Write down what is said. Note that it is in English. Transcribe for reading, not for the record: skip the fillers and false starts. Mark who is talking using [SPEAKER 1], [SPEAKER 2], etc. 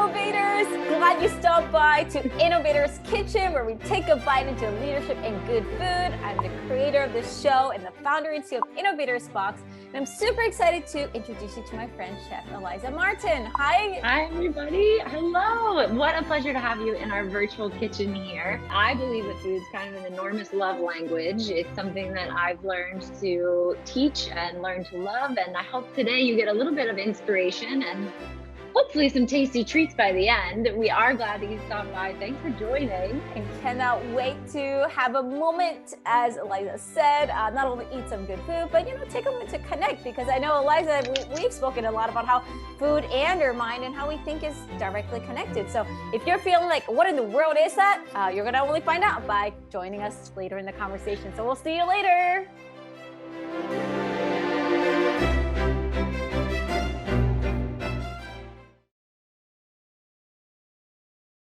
[SPEAKER 1] Innovators! Glad you stopped by to Innovators Kitchen, where we take a bite into leadership and good food. I'm the creator of this show and the founder and CEO of InnovatorSbox, and I'm super excited to introduce you to my friend, Chef Eliza Martin. Hi!
[SPEAKER 2] Hi, everybody. Hello. What a pleasure to have you in our virtual kitchen here. I believe that food is kind of an enormous love language. It's something that I've learned to teach and learn to love, and I hope today you get a little bit of inspiration and hopefully some tasty treats by the end. We are glad that you stopped by. Thanks for joining.
[SPEAKER 1] I cannot wait to have a moment, as Eliza said, not only eat some good food, but take a moment to connect, because I know, Eliza, we've spoken a lot about how food and our mind and how we think is directly connected. So if you're feeling like, what in the world is that? You're gonna only find out by joining us later in the conversation. So we'll see you later.